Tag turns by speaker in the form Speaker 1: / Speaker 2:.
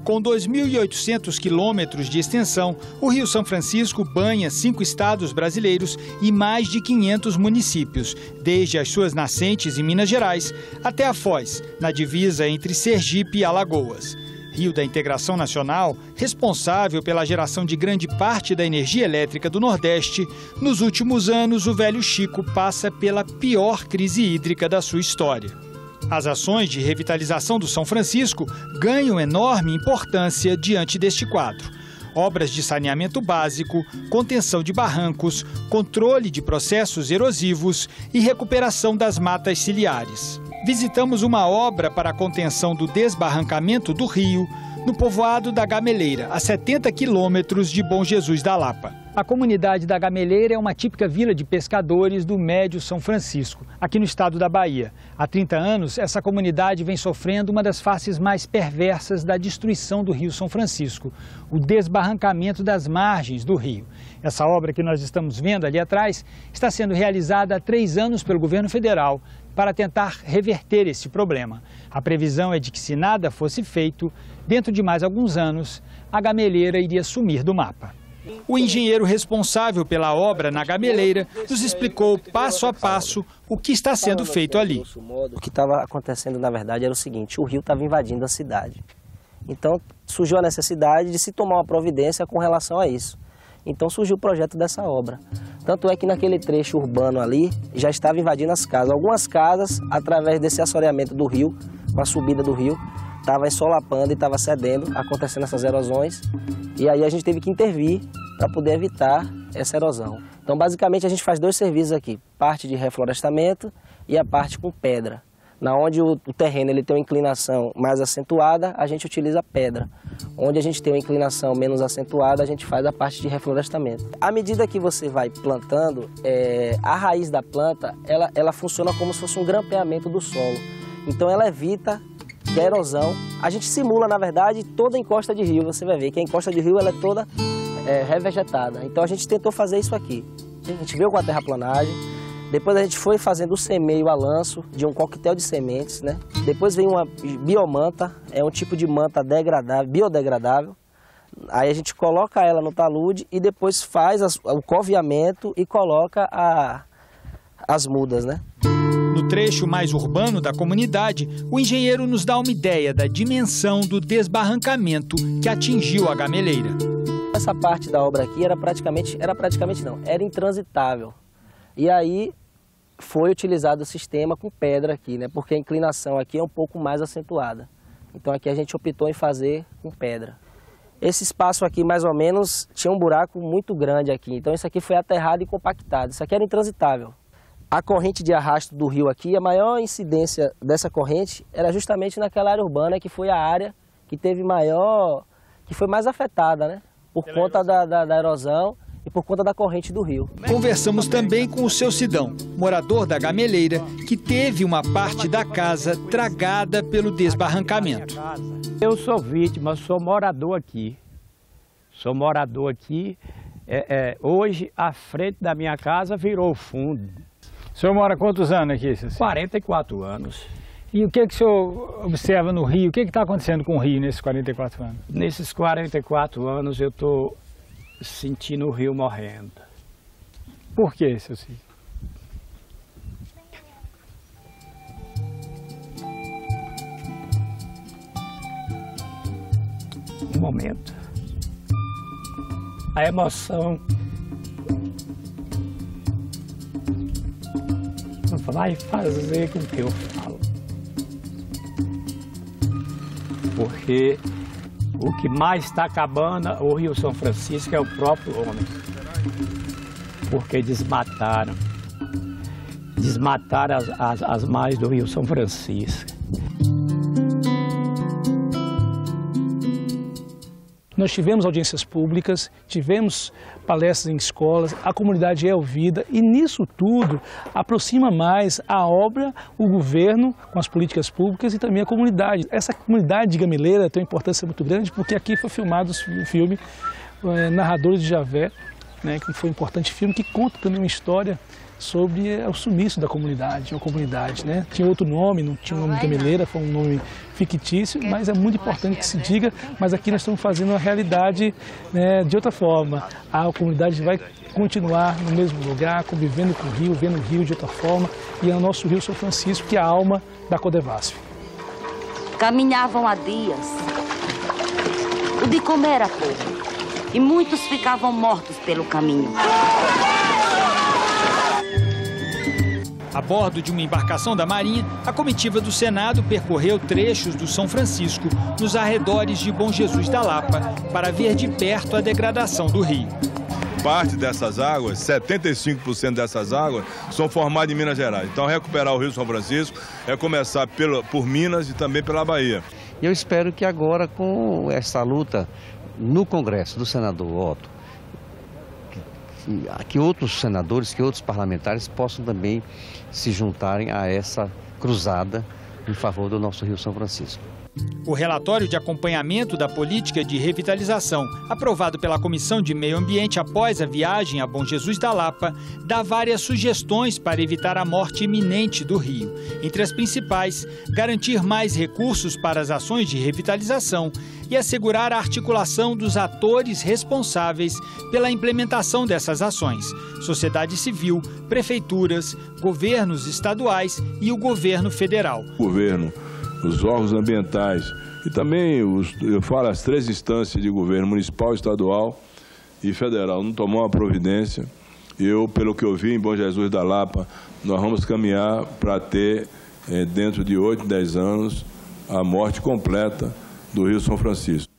Speaker 1: Com 2.800 quilômetros de extensão, o Rio São Francisco banha 5 estados brasileiros e mais de 500 municípios, desde as suas nascentes em Minas Gerais até a Foz, na divisa entre Sergipe e Alagoas. Rio da Integração Nacional, responsável pela geração de grande parte da energia elétrica do Nordeste, nos últimos anos o Velho Chico passa pela pior crise hídrica da sua história. As ações de revitalização do São Francisco ganham enorme importância diante deste quadro. Obras de saneamento básico, contenção de barrancos, controle de processos erosivos e recuperação das matas ciliares. Visitamos uma obra para a contenção do desbarrancamento do rio, no povoado da Gameleira, a 70 quilômetros de Bom Jesus da Lapa. A comunidade da Gameleira é uma típica vila de pescadores do Médio São Francisco, aqui no estado da Bahia. Há 30 anos, essa comunidade vem sofrendo uma das faces mais perversas da destruição do Rio São Francisco, o desbarrancamento das margens do rio. Essa obra que nós estamos vendo ali atrás está sendo realizada há 3 anos pelo governo federal para tentar reverter esse problema. A previsão é de que, se nada fosse feito, dentro de mais alguns anos, a Gameleira iria sumir do mapa. O engenheiro responsável pela obra na Gameleira nos explicou passo a passo o que está sendo feito ali.
Speaker 2: O que estava acontecendo, na verdade, era o seguinte: o rio estava invadindo a cidade. Então, surgiu a necessidade de se tomar uma providência com relação a isso. Então, surgiu o projeto dessa obra. Tanto é que naquele trecho urbano ali, já estava invadindo as casas. Algumas casas, através desse assoreamento do rio, com a subida do rio, estava ensolapando e estava cedendo, acontecendo essas erosões. E aí a gente teve que intervir para poder evitar essa erosão. Então, basicamente, a gente faz 2 serviços aqui: parte de reflorestamento e a parte com pedra. Na onde o terreno ele tem uma inclinação mais acentuada, a gente utiliza pedra. Onde a gente tem uma inclinação menos acentuada, a gente faz a parte de reflorestamento. À medida que você vai plantando, a raiz da planta, ela funciona como se fosse um grampeamento do solo. Então, ela evita que a erosão... A gente simula, na verdade, toda a encosta de rio. Você vai ver que a encosta de rio ela é toda revegetada. Então, a gente tentou fazer isso aqui. A gente veio com a terraplanagem. Depois a gente foi fazendo o semeio a lanço de um coquetel de sementes, né? Depois vem uma biomanta, é um tipo de manta degradável, biodegradável. Aí a gente coloca ela no talude e depois faz o coveamento e coloca as mudas, né?
Speaker 1: No trecho mais urbano da comunidade, o engenheiro nos dá uma ideia da dimensão do desbarrancamento que atingiu a Gameleira.
Speaker 2: Essa parte da obra aqui era intransitável. E aí foi utilizado o sistema com pedra aqui, né? Porque a inclinação aqui é um pouco mais acentuada. Então aqui a gente optou em fazer com pedra. Esse espaço aqui, mais ou menos, tinha um buraco muito grande aqui. Então isso aqui foi aterrado e compactado. Isso aqui era intransitável. A corrente de arrasto do rio aqui, a maior incidência dessa corrente era justamente naquela área urbana, que foi a área que foi mais afetada, né? Por conta da erosão e por conta da corrente do rio.
Speaker 1: Conversamos também com o seu Sidão, morador da Gameleira, que teve uma parte da casa tragada pelo desbarrancamento.
Speaker 3: Eu sou vítima, sou morador aqui. Hoje, a frente da minha casa virou fundo.
Speaker 1: O senhor mora quantos anos aqui, Ceci?
Speaker 3: 44 anos.
Speaker 1: E o que o senhor observa no rio? O que está acontecendo com o rio nesses 44 anos?
Speaker 3: Nesses 44 anos eu estou sentindo o rio morrendo.
Speaker 1: Por quê, seu Cid?
Speaker 3: Um momento. A emoção vai fazer com que eu falo. Porque o que mais está acabando o Rio São Francisco é o próprio homem. Porque desmataram as margens do Rio São Francisco.
Speaker 4: Nós tivemos audiências públicas, tivemos palestras em escolas, a comunidade é ouvida e nisso tudo aproxima mais a obra, o governo com as políticas públicas e também a comunidade. Essa comunidade de Gameleira tem uma importância muito grande porque aqui foi filmado o filme Narradores de Javé, né, que foi um importante filme que conta também uma história sobre o sumiço da comunidade, uma comunidade, né? Tinha outro nome, não tinha o nome Gameleira, foi um nome fictício, mas é muito importante que se diga, mas aqui nós estamos fazendo uma realidade, né, de outra forma. A comunidade vai continuar no mesmo lugar, convivendo com o rio, vendo o rio de outra forma, e é o nosso Rio São Francisco, que é a alma da Codevasf.
Speaker 5: Caminhavam há dias, o de comer era pouco, e muitos ficavam mortos pelo caminho.
Speaker 1: A bordo de uma embarcação da Marinha, a comitiva do Senado percorreu trechos do São Francisco nos arredores de Bom Jesus da Lapa para ver de perto a degradação do rio.
Speaker 6: Parte dessas águas, 75% dessas águas, são formadas em Minas Gerais. Então, recuperar o Rio São Francisco é começar por Minas e também pela Bahia.
Speaker 7: Eu espero que agora, com essa luta no Congresso do senador Otto, que outros senadores, que outros parlamentares possam também se juntarem a essa cruzada em favor do nosso Rio São Francisco.
Speaker 1: O relatório de acompanhamento da política de revitalização, aprovado pela Comissão de Meio Ambiente após a viagem a Bom Jesus da Lapa, dá várias sugestões para evitar a morte iminente do rio. Entre as principais, garantir mais recursos para as ações de revitalização e assegurar a articulação dos atores responsáveis pela implementação dessas ações: sociedade civil, prefeituras, governos estaduais e o governo federal.
Speaker 6: O governo, os órgãos ambientais e também, as 3 instâncias de governo, municipal, estadual e federal, não tomou uma providência. Pelo que eu vi em Bom Jesus da Lapa, nós vamos caminhar para ter, dentro de 8, 10 anos, a morte completa do Rio São Francisco.